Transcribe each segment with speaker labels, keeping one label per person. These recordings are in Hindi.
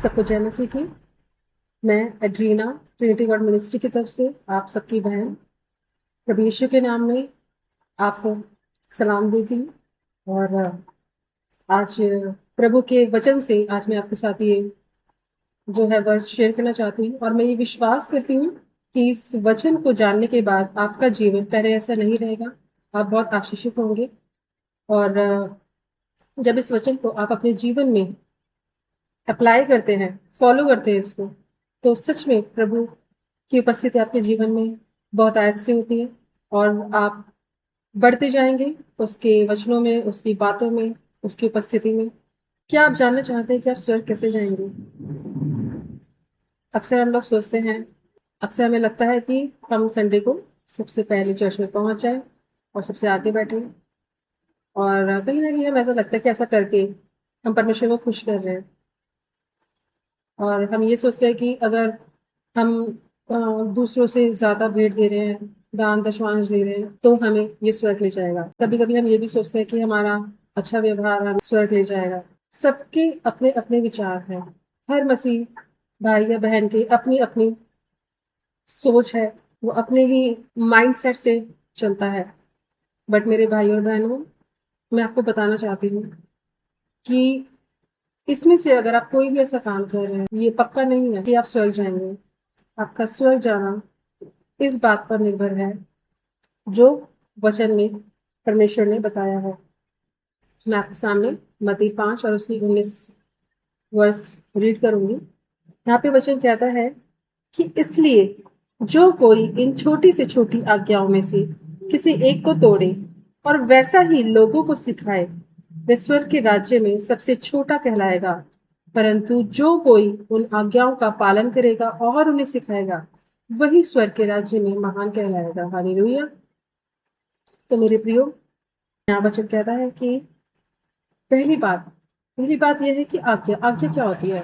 Speaker 1: सबको जय मसीह की। मैं एड्रीना ट्रिनिटी गॉड मिनिस्ट्री की तरफ से आप सबकी बहन प्रभु यीशु के नाम में आपको सलाम देती हूँ। और आज प्रभु के वचन से आज मैं आपके साथ ये जो है वर्ष शेयर करना चाहती हूँ। और मैं ये विश्वास करती हूँ कि इस वचन को जानने के बाद आपका जीवन पहले ऐसा नहीं रहेगा, आप बहुत आशीषित होंगे। और जब इस वचन को आप अपने जीवन में अप्लाई करते हैं, फॉलो करते हैं इसको, तो सच में प्रभु की उपस्थिति आपके जीवन में बहुत आयत से होती है और आप बढ़ते जाएंगे उसके वचनों में, उसकी बातों में, उसकी उपस्थिति में। क्या आप जानना चाहते हैं कि आप स्वर्ग कैसे जाएंगे? अक्सर हम लोग सोचते हैं, अक्सर हमें लगता है कि हम संडे को सबसे पहले चर्च में पहुंच जाए और सबसे आगे बैठे, और कहीं ना कहीं हमें ऐसा लगता है कि ऐसा करके हम परमेश्वर को खुश कर रहे हैं। और हम ये सोचते हैं कि अगर हम दूसरों से ज्यादा भेंट दे रहे हैं, दान दशमांश दे रहे हैं, तो हमें ये स्वर्ग ले जाएगा। कभी कभी हम ये भी सोचते हैं कि हमारा अच्छा व्यवहार हमें स्वर्ग ले जाएगा। सबके अपने अपने विचार हैं। हर मसीह भाई या बहन की अपनी अपनी सोच है, वो अपने ही माइंडसेट से चलता है। बट मेरे भाई और बहनों, मैं आपको बताना चाहती हूँ कि इसमें से अगर आप कोई भी ऐसा काम कर रहे हैं, ये पक्का नहीं है कि आप स्वर्ग जाएंगे। आपका स्वर्ग जाना इस बात पर निर्भर है जो वचन में परमेश्वर ने बताया है। मैं आपके सामने मत्ती 5 और उसकी 19 वर्स रीड करूंगी। यहाँ पे वचन कहता है कि इसलिए जो कोई इन छोटी से छोटी आज्ञाओं में से किसी एक को तोड़े और वैसा ही लोगों को सिखाए, वह स्वर्ग के राज्य में सबसे छोटा कहलाएगा। परंतु जो कोई उन आज्ञाओं का पालन करेगा और उन्हें सिखाएगा, वही स्वर्ग के राज्य में महान कहलाएगा। हालेलुया। तो मेरे प्रियो, यहाँ वचन कहता है कि पहली बात यह है कि आज्ञा आज्ञा क्या होती है?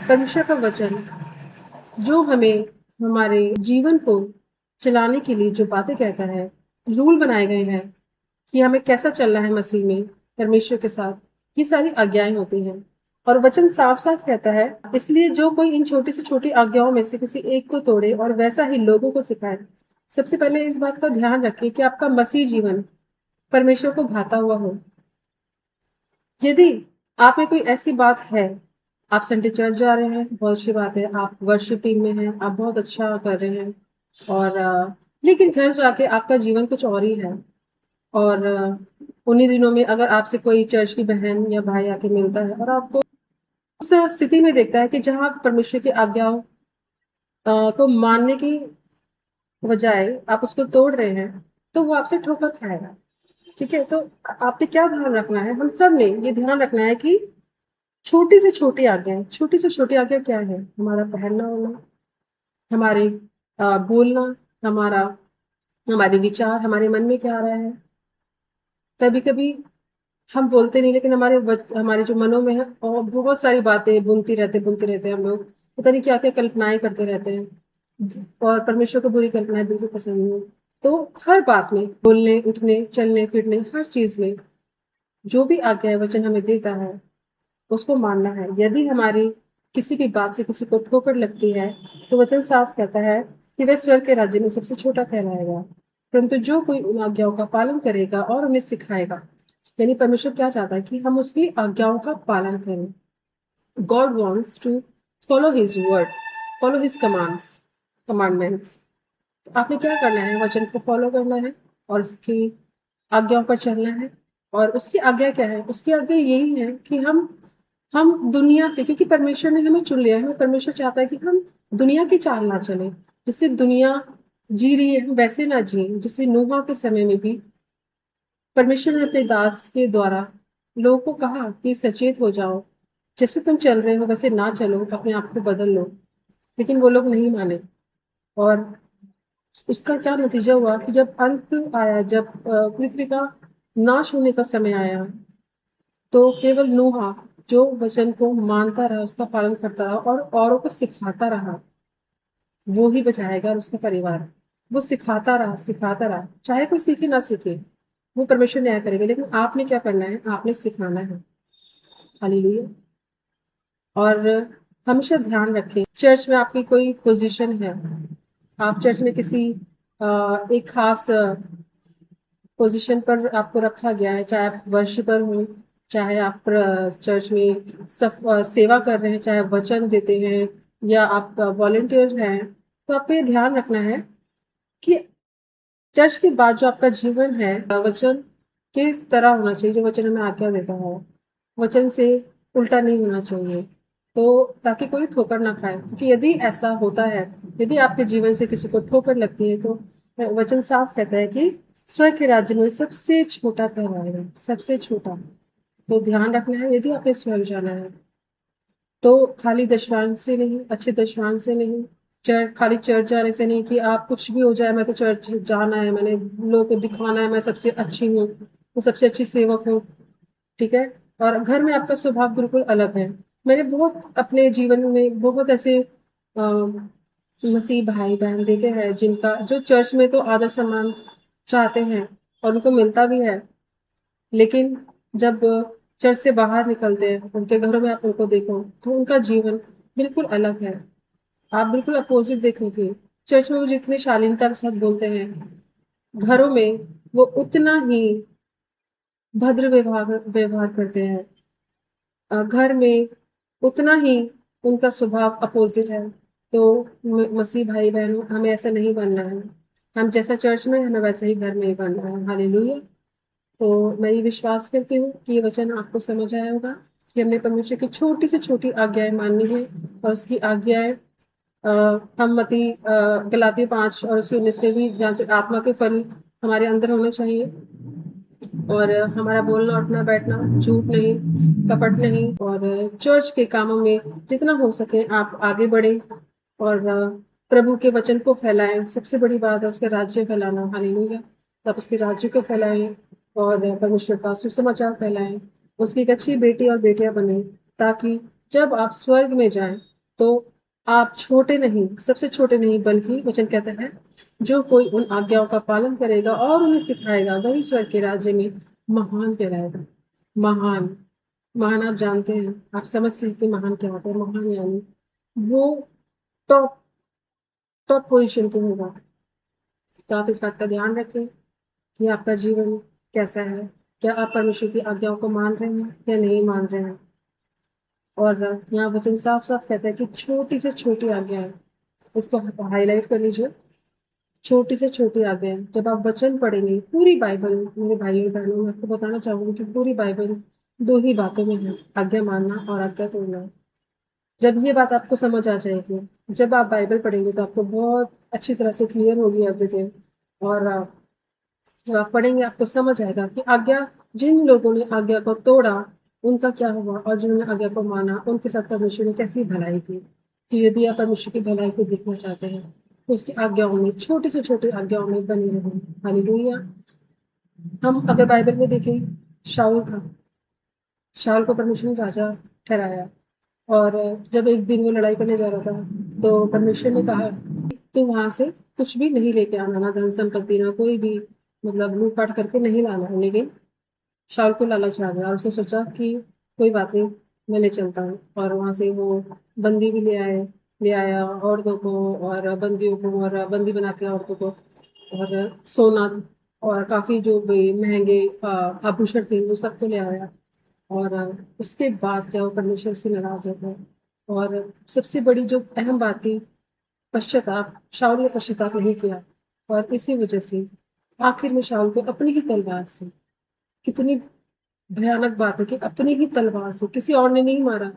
Speaker 1: परमेश्वर का वचन जो हमें हमारे जीवन को चलाने के लिए जो बातें कहता है, रूल बनाए गए हैं कि हमें कैसा चलना है मसीह में परमेश्वर के साथ, ये सारी आज्ञाएं होती हैं। और वचन साफ साफ कहता है, इसलिए जो कोई इन छोटी से छोटी आज्ञाओं में से किसी एक को तोड़े और वैसा ही लोगों को सिखाए। सबसे पहले इस बात का ध्यान रखिए कि आपका मसीह जीवन परमेश्वर को भाता हुआ हो। यदि आप में कोई ऐसी बात है, आप संडे चर्च जा रहे हैं, बहुत अच्छी बात है, आप वर्शिप टीम में हैं, आप बहुत अच्छा कर रहे हैं, और लेकिन घर जाके आपका जीवन कुछ और ही है। और उन्हीं दिनों में अगर आपसे कोई चर्च की बहन या भाई आके मिलता है और आपको उस स्थिति में देखता है कि जहाँ आप परमेश्वर की आज्ञाओं को मानने की बजाय आप उसको तोड़ रहे हैं, तो वो आपसे ठोकर खाएगा। ठीक है, तो आपने क्या ध्यान रखना है? हम सब ने ये ध्यान रखना है कि छोटी से छोटी आज्ञा क्या है? हमारा पहनना होना, हमारे बोलना, हमारा हमारे विचार, हमारे मन में क्या आ रहा है। कभी कभी हम बोलते नहीं, लेकिन हमारे जो मनों में है और बहुत सारी बातें बुनते रहते हैं हम लोग। पता नहीं क्या क्या कल्पनाएं करते रहते हैं, और परमेश्वर को बुरी कल्पनाएं बिल्कुल पसंद नहीं है। तो हर बात में, बोलने उठने चलने फिरने हर चीज में, जो भी आज्ञा वचन हमें देता है उसको मानना है। यदि हमारी किसी भी बात से किसी को ठोकर लगती है, तो वचन साफ कहता है कि वह स्वर्ग के राज्य में सबसे छोटा कहलाएगा। परंतु जो कोई उन आज्ञाओं का पालन करेगा और उन्हें सिखाएगा, यानी परमेश्वर क्या चाहता है कि हम उसकी आज्ञाओं का पालन करें। God wants to follow his word, follow his commandments. आपने क्या करना है? वचन को फॉलो करना है और उसकी आज्ञाओं पर चलना है। और उसकी आज्ञा क्या है? उसकी आज्ञा यही है कि हम दुनिया से, क्योंकि परमेश्वर ने हमें चुन लिया है, हमें परमेश्वर चाहता है कि हम दुनिया की चाल ना चले। जिससे दुनिया जी रही है हम वैसे ना जिए। जिससे नूह के समय में भी परमेश्वर ने अपने दास के द्वारा लोगों को कहा कि सचेत हो जाओ, जैसे तुम चल रहे हो वैसे ना चलो, अपने आप को बदल लो। लेकिन वो लोग नहीं माने, और उसका क्या नतीजा हुआ कि जब अंत आया, जब पृथ्वी का नाश होने का समय आया, तो केवल नूहा जो वचन को मानता रहा, उसका पालन करता रहा और औरों को सिखाता रहा, वो ही बचाएगा, और उसका परिवार। वो सिखाता रहा, चाहे कोई सीखे ना सीखे, वो परमेश्वर न्याय करेगा। लेकिन आपने क्या करना है? आपने सिखाना है। हालेलुया। और हमेशा ध्यान रखें, चर्च में आपकी कोई पोजीशन है, आप चर्च में किसी एक खास पोजीशन पर आपको रखा गया है, चाहे आप वर्शिपर हो, चाहे आप चर्च में सेवा कर रहे हैं, चाहे आप वचन देते हैं या आप वॉलंटियर हैं, तो आपको ये ध्यान रखना है कि चर्च के बाद जो आपका जीवन है वचन किस तरह होना चाहिए, जो वचन हमें आज्ञा देता है वचन से उल्टा नहीं होना चाहिए, तो ताकि कोई ठोकर ना खाए, क्योंकि यदि ऐसा होता है, यदि आपके जीवन से किसी को ठोकर लगती है, तो वचन साफ कहता है कि स्वर्ग के राज्य में सबसे छोटा कहलाएगा, सबसे छोटा। तो ध्यान रखना है, यदि आपने स्वर्ग जाना है तो खाली दशवान से नहीं, अच्छे दशवान से नहीं, चर्च खाली चर्च जाने से नहीं कि आप कुछ भी हो जाए मैं तो चर्च जाना है, मैंने लोगों को दिखाना है मैं सबसे अच्छी हूँ, मैं सबसे अच्छी सेवक हूँ, ठीक है। और घर में आपका स्वभाव बिल्कुल अलग है। मैंने बहुत अपने जीवन में बहुत ऐसे मसीह भाई बहन देखे हैं जिनका जो चर्च में तो आदर सम्मान चाहते हैं और उनको मिलता भी है, लेकिन जब चर्च से बाहर निकलते हैं उनके घरों में आप उनको देखो तो उनका जीवन बिल्कुल अलग है। आप बिल्कुल अपोजिट देखोगे। चर्च में वो जितनी शालीनता के साथ बोलते हैं, घरों में वो उतना ही भद्र व्यवहार व्यवहार करते हैं। घर में उतना ही उनका स्वभाव अपोजिट है। तो मसीह भाई बहनों, हमें ऐसा नहीं बनना है। हम जैसा चर्च में हमें वैसा ही घर में ही बनना है। हालेलुया। तो मैं ये विश्वास करती हूँ कि ये वचन आपको समझ आया होगा कि हमने परमेश्वर की छोटी से छोटी आज्ञाएं माननी है और उसकी आज्ञाएं हम मती गलाती 5 और उसके 19 में भी, जहाँ से आत्मा के फल हमारे अंदर होने चाहिए, और हमारा बोलना उठना बैठना झूठ नहीं, कपट नहीं, और चर्च के कामों में जितना हो सके आप आगे बढ़े और प्रभु के वचन को फैलाएं। सबसे बड़ी बात है उसके राज्य फैलाना। हालेलुया। आप उसके राज्य को फैलाएं और परमेश्वर का सुसमाचार फैलाएं, उसकी एक अच्छी बेटी और बेटियां बने, ताकि जब आप स्वर्ग में जाएं तो आप छोटे नहीं, सबसे छोटे नहीं, बल्कि वचन कहता है जो कोई उन आज्ञाओं का पालन करेगा और उन्हें सिखाएगा वही स्वर्ग के राज्य में महान कहलाएगा। महान, महान आप जानते हैं, आप समझते हैं कि महान क्या होता है। महान यानी वो टॉप टॉप पोजीशन पे होगा। तो आप इस बात का ध्यान रखें कि आपका जीवन कैसा है, क्या आप परमेश्वर की आज्ञाओं को मान रहे हैं या नहीं मान रहे हैं। और यहाँ वचन साफ साफ कहता है कि छोटी से छोटी आज्ञा है, इसको हाईलाइट कर लीजिए। छोटी से छोटी आज्ञा है। जब आप वचन पढ़ेंगे, पूरी बाइबल, मेरे भाइयों और बहनों, मैं आपको बताना चाहूंगी कि पूरी बाइबल दो ही बातों में है, आज्ञा मानना और आज्ञा तोड़ना। जब ये बात आपको समझ आ जाएगी, जब आप बाइबल पढ़ेंगे तो आपको बहुत अच्छी तरह से क्लियर होगी एवरीथिंग। और जब आप पढ़ेंगे आपको समझ आएगा कि आज्ञा, जिन लोगों ने आज्ञा को तोड़ा उनका क्या हुआ, और जिन्होंने आज्ञा को माना उनके साथ परमेश्वर ने कैसी भलाई की। तो यदि आप परमेश्वर की भलाई को देखना चाहते हैं तो उसकी आज्ञाओं में, छोटी से छोटी आज्ञाओं में बने रहें। हालेलुया। हम अगर बाइबल में देखें, शाऊल था, शाऊल को परमेश्वर ने राजा ठहराया, और जब एक दिन वो लड़ाई करने जा रहा था तो परमेश्वर ने कहा तो वहां से कुछ भी नहीं लेके आना, ना धन संपत्ति, ना कोई भी, मतलब लूटपाट करके नहीं लाना है। लेकिन शाऊल को लालच आ गया और उसने सोचा कि कोई बात नहीं, मैं ले चलता हूँ, और वहां से वो बंदी भी ले आया औरतों को और बंदियों को, और बंदी बना के औरतों को, और सोना और काफी जो भी महंगे आभूषण थे वो सबको ले आया। और उसके बाद क्या, वो परमेश्वर से नाराज हो गए। और सबसे बड़ी जो अहम बात थी, पश्चाताप, शाऊल ने पश्चाताप नहीं किया, और इसी वजह से आखिर में शाऊल को अपनी ही तलवार से, कितनी भयानक बात है कि अपनी ही तलवार से, किसी और ने नहीं मारा।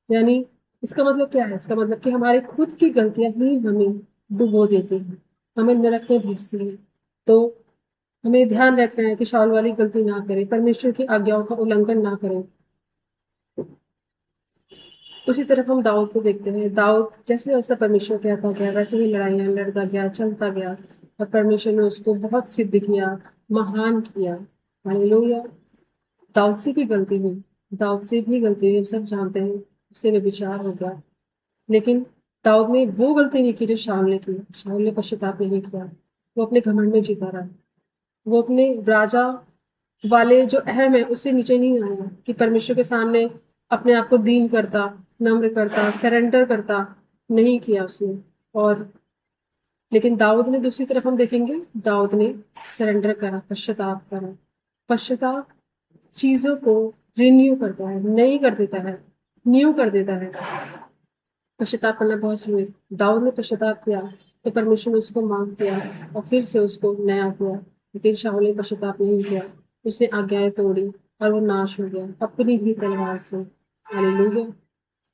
Speaker 1: यानी इसका मतलब क्या है, इसका मतलब कि हमारी खुद की गलतियां ही हमें डुबो देती हैं, हमें नरक में भेजती हैं। तो हमें ध्यान रखना है कि शाऊल वाली गलती ना करें, परमेश्वर की आज्ञाओं का उल्लंघन ना करें। उसी तरफ हम दाऊद को देखते हैं। दाऊद जैसे जैसा परमेश्वर कहता गया वैसे ही लड़ाइयाँ लड़ता गया, चलता गया, और परमेश्वर ने उसको बहुत सिद्ध किया, महान किया। हालेलुया। दाऊद से भी गलती हुई, दाऊद से भी गलती हुई, हम सब जानते हैं, उससे व्यभिचार हो गया। लेकिन दाऊद ने वो गलती नहीं की जो शाऊल ने की। शाऊल ने पश्चाताप नहीं किया, वो अपने घमंड में जीता रहा। वो अपने राजा वाले जो अहम है उससे नीचे नहीं आया कि परमेश्वर के सामने अपने आप को दीन करता, नम्र करता, सरेंडर करता, नहीं किया उसने। और लेकिन दाऊद ने दूसरी तरफ हम देखेंगे, दाऊद ने सरेंडर करा, पश्चाताप करा। पश्चाताप चीजों को रिन्यू करता है, नई कर देता है, न्यू कर देता है। पश्चाताप करना बहुत जरूरी है। दाऊद ने पश्चाताप किया तो परमेश्वर ने उसको माफ किया और फिर से उसको नया किया। लेकिन शाऊल ने पश्चाताप नहीं किया, उसने आज्ञाएं तोड़ी और वो नाश हो गया अपनी ही तलवार से। हालेलुया।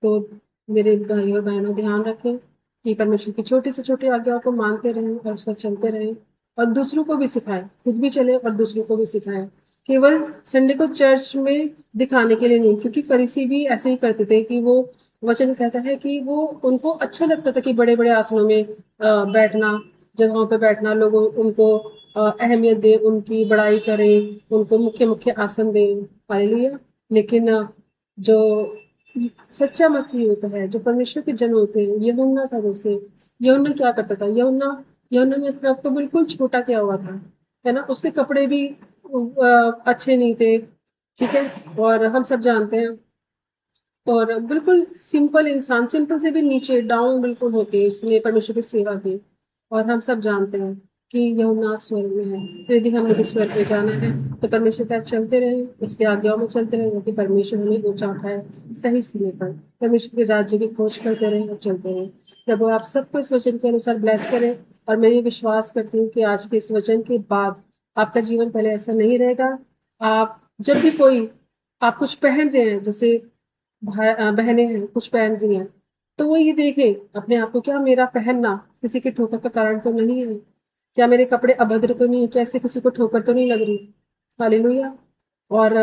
Speaker 1: तो मेरे भाई और बहनों, ध्यान रखें कि परमेश्वर की छोटी से छोटी आज्ञाओं को मानते रहें और उसका चलते रहें, और दूसरों को भी सिखाएं, खुद भी चले और दूसरों को भी सिखाएं। केवल संडे को चर्च में दिखाने के लिए नहीं, क्योंकि फरीसी भी ऐसे ही करते थे कि वो, वचन कहता है कि वो, उनको अच्छा लगता था कि बड़े बड़े आसनों में बैठना, जगहों पे बैठना, लोग उनको अहमियत दे, उनकी बड़ाई करें, उनको मुख्य मुख्य आसन दें। हालेलुया। लेकिन जो सच्चा मसीह होता है, जो परमेश्वर के जन होते हैं, यूहन्ना था जैसे, यूहन्ना क्या करता था, यूहन्ना यूहन्ना ने अपने आप को बिल्कुल छोटा किया हुआ था, है ना। उसके कपड़े भी अच्छे नहीं थे, ठीक है, और हम सब जानते हैं। और बिल्कुल सिंपल इंसान, सिंपल से भी नीचे डाउन बिल्कुल होके उसने परमेश्वर की सेवा की। और हम सब जानते हैं कि यूहन्ना स्वर्ग में है। तो यदि हमने भी स्वर्ग में जाना है तो परमेश्वर का चलते रहे, उसके आज्ञाओं में चलते रहे, क्योंकि परमेश्वर हमें ऊंचा उठाए सही समय पर। परमेश्वर के राज्य की खोज करते रहे और चलते रहे। प्रभु आप सबको इस वचन के अनुसार ब्लेस करें। और मैं ये विश्वास करती हूँ कि आज के इस वचन के बाद आपका जीवन पहले ऐसा नहीं रहेगा। आप जब भी कोई, आप कुछ पहन रहे हैं, जैसे बहनें हैं कुछ पहन रही हैं, तो वो ये देखें अपने आप को, क्या मेरा पहनना किसी के ठोकर का कारण तो नहीं है, क्या मेरे कपड़े अभद्र तो नहीं है, क्या इससे किसी को ठोकर तो नहीं लग रही। हालेलुया। और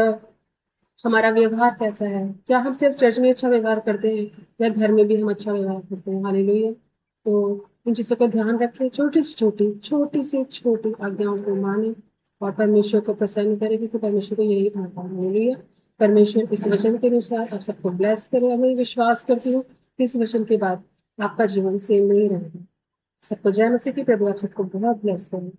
Speaker 1: हमारा व्यवहार कैसा है, क्या हम सिर्फ चर्च में अच्छा व्यवहार करते हैं या घर में भी हम अच्छा व्यवहार करते हैं। हालेलुया। तो इन चीज़ों का ध्यान रखें, छोटी से छोटी आज्ञाओं को माने और परमेश्वर को प्रसन्न करें, क्योंकि परमेश्वर को यही भाता है। हालेलुया। परमेश्वर इस वचन के अनुसार आप सबको ब्लेस करे, और मैं विश्वास करती हूँ कि इस वचन के बाद आपका जीवन सेम नहीं रहेगा। सबको जय मसीह की। प्रभु आप सबको बहुत ब्लेस करें।